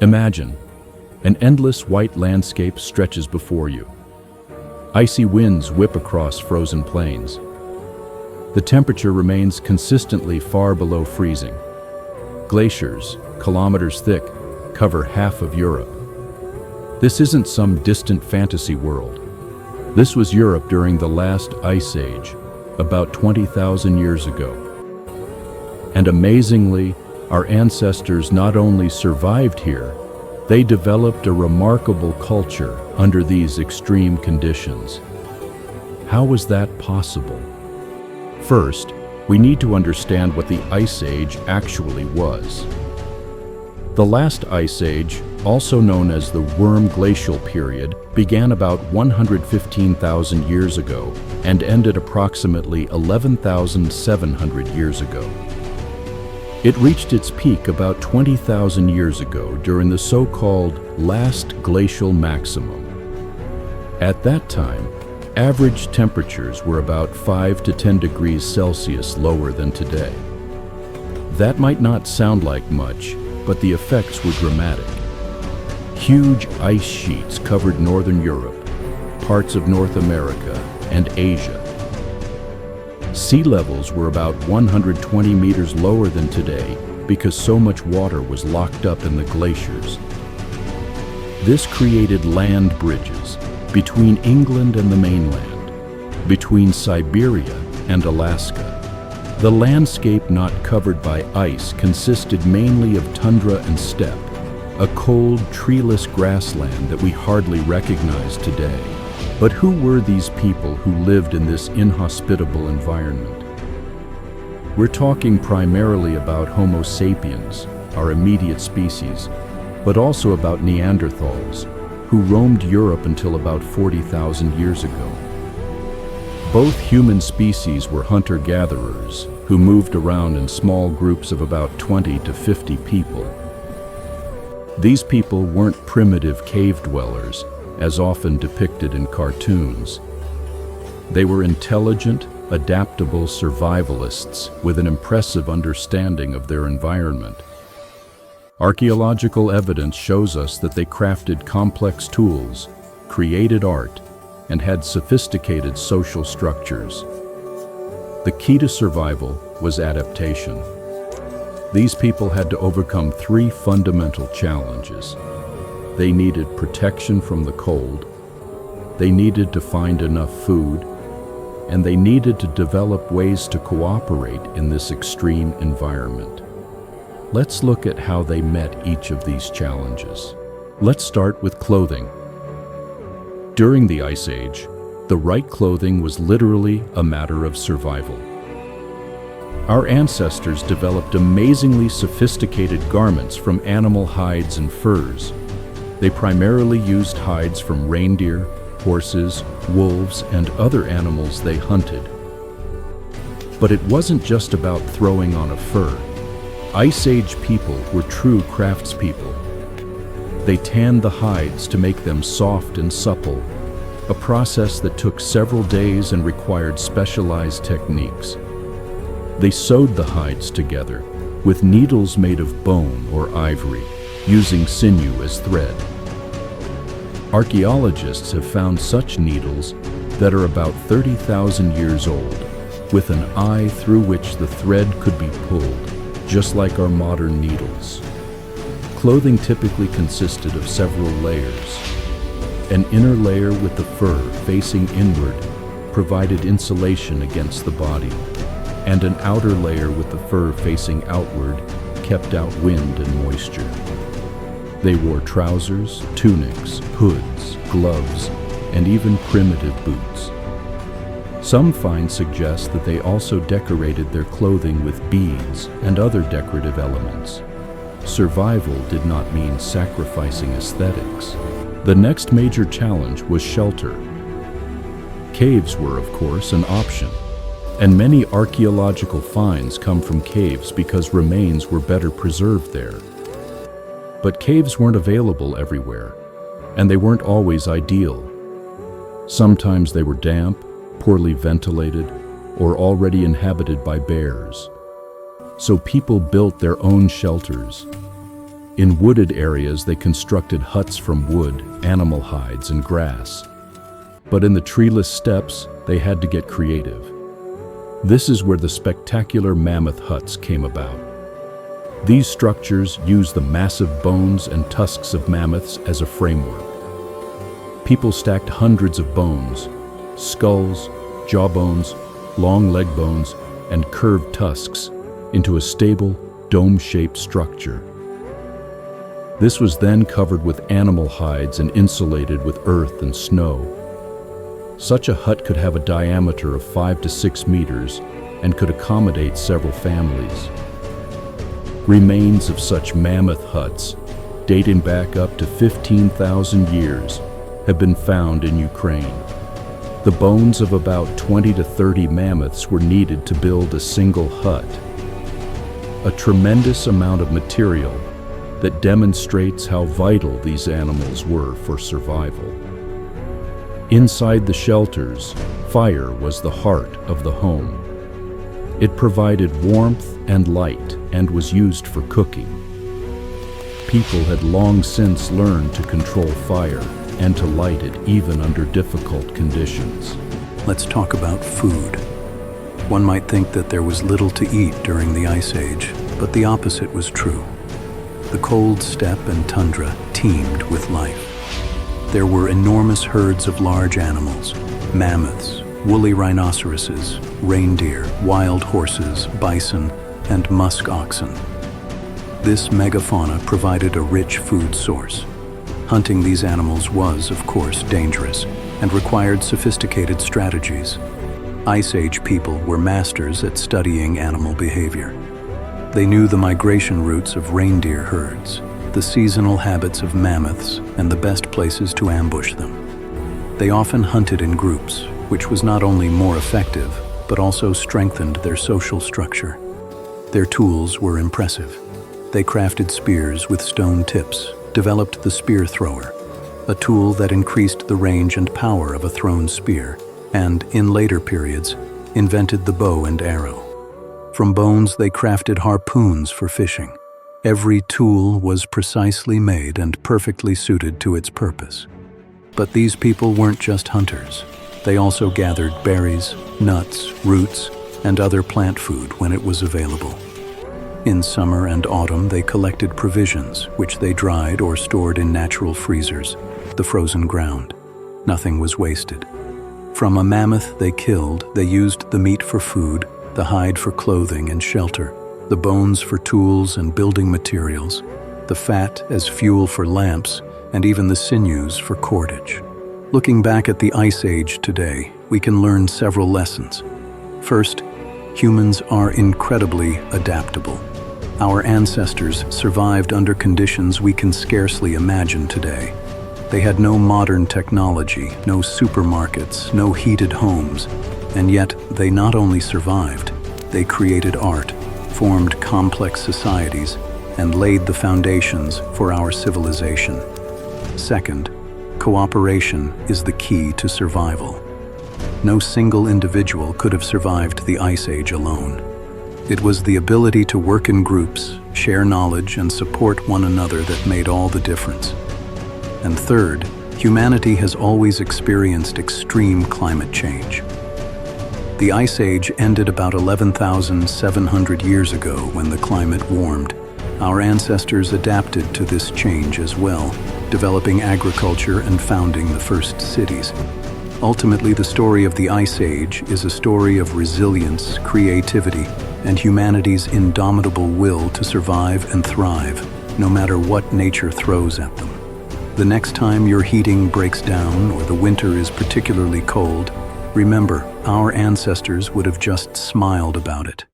Imagine, an endless white landscape stretches before you. Icy winds whip across frozen plains. The temperature remains consistently far below freezing. Glaciers, kilometers thick, cover half of Europe. This isn't some distant fantasy world. This was Europe during the last ice age, about 20,000 years ago. And amazingly, our ancestors not only survived here, they developed a remarkable culture under these extreme conditions. How was that possible? First, we need to understand what the Ice Age actually was. The last Ice Age, also known as the Worm Glacial period, began about 115,000 years ago and ended approximately 11,700 years ago. It reached its peak about 20,000 years ago during the so-called last glacial maximum. At that time, average temperatures were about 5 to 10 degrees Celsius lower than today. That might not sound like much, but the effects were dramatic. Huge ice sheets covered northern Europe, parts of North America, and Asia. Sea levels were about 120 meters lower than today because so much water was locked up in the glaciers. This created land bridges between England and the mainland, between Siberia and Alaska. The landscape not covered by ice consisted mainly of tundra and steppe, a cold, treeless grassland that we hardly recognize today. But who were these people who lived in this inhospitable environment? We're talking primarily about Homo sapiens, our immediate species, but also about Neanderthals, who roamed Europe until about 40,000 years ago. Both human species were hunter-gatherers who moved around in small groups of about 20 to 50 people. These people weren't primitive cave dwellers, as often depicted in cartoons. They were intelligent, adaptable survivalists with an impressive understanding of their environment. Archaeological evidence shows us that they crafted complex tools, created art, and had sophisticated social structures. The key to survival was adaptation. These people had to overcome three fundamental challenges. They needed protection from the cold, they needed to find enough food, and they needed to develop ways to cooperate in this extreme environment. Let's look at how they met each of these challenges. Let's start with clothing. During the Ice Age, the right clothing was literally a matter of survival. Our ancestors developed amazingly sophisticated garments from animal hides and furs. They primarily used hides from reindeer, horses, wolves, and other animals they hunted. But it wasn't just about throwing on a fur. Ice Age people were true craftspeople. They tanned the hides to make them soft and supple, a process that took several days and required specialized techniques. They sewed the hides together with needles made of bone or ivory, using sinew as thread. Archaeologists have found such needles that are about 30,000 years old, with an eye through which the thread could be pulled, just like our modern needles. Clothing typically consisted of several layers. An inner layer with the fur facing inward provided insulation against the body, and an outer layer with the fur facing outward kept out wind and moisture. They wore trousers, tunics, hoods, gloves, and even primitive boots. Some finds suggest that they also decorated their clothing with beads and other decorative elements. Survival did not mean sacrificing aesthetics. The next major challenge was shelter. Caves were, of course, an option, and many archaeological finds come from caves because remains were better preserved there. But caves weren't available everywhere, and they weren't always ideal. Sometimes they were damp, poorly ventilated, or already inhabited by bears. So people built their own shelters. In wooded areas, they constructed huts from wood, animal hides, and grass. But in the treeless steppes, they had to get creative. This is where the spectacular mammoth huts came about. These structures use the massive bones and tusks of mammoths as a framework. People stacked hundreds of bones, skulls, jawbones, long leg bones, and curved tusks into a stable, dome-shaped structure. This was then covered with animal hides and insulated with earth and snow. Such a hut could have a diameter of 5 to 6 meters and could accommodate several families. Remains of such mammoth huts, dating back up to 15,000 years, have been found in Ukraine. The bones of about 20 to 30 mammoths were needed to build a single hut. A tremendous amount of material that demonstrates how vital these animals were for survival. Inside the shelters, fire was the heart of the home. It provided warmth and light and was used for cooking. People had long since learned to control fire and to light it even under difficult conditions. Let's talk about food. One might think that there was little to eat during the Ice Age, but the opposite was true. The cold steppe and tundra teemed with life. There were enormous herds of large animals, mammoths, woolly rhinoceroses, reindeer, wild horses, bison, and musk oxen. This megafauna provided a rich food source. Hunting these animals was, of course, dangerous and required sophisticated strategies. Ice Age people were masters at studying animal behavior. They knew the migration routes of reindeer herds, the seasonal habits of mammoths, and the best places to ambush them. They often hunted in groups, which was not only more effective, but also strengthened their social structure. Their tools were impressive. They crafted spears with stone tips, developed the spear thrower, a tool that increased the range and power of a thrown spear, and, in later periods, invented the bow and arrow. From bones, they crafted harpoons for fishing. Every tool was precisely made and perfectly suited to its purpose. But these people weren't just hunters. They also gathered berries, nuts, roots, and other plant food when it was available. In summer and autumn, they collected provisions, which they dried or stored in natural freezers, the frozen ground. Nothing was wasted. From a mammoth they killed, they used the meat for food, the hide for clothing and shelter, the bones for tools and building materials, the fat as fuel for lamps, and even the sinews for cordage. Looking back at the Ice Age today, we can learn several lessons. First, humans are incredibly adaptable. Our ancestors survived under conditions we can scarcely imagine today. They had no modern technology, no supermarkets, no heated homes, and yet they not only survived, they created art, formed complex societies, and laid the foundations for our civilization. Second, cooperation is the key to survival. No single individual could have survived the Ice Age alone. It was the ability to work in groups, share knowledge, and support one another that made all the difference. And third, humanity has always experienced extreme climate change. The Ice Age ended about 11,700 years ago when the climate warmed. Our ancestors adapted to this change as well, developing agriculture and founding the first cities. Ultimately, the story of the Ice Age is a story of resilience, creativity, and humanity's indomitable will to survive and thrive, no matter what nature throws at them. The next time your heating breaks down or the winter is particularly cold, remember, our ancestors would have just smiled about it.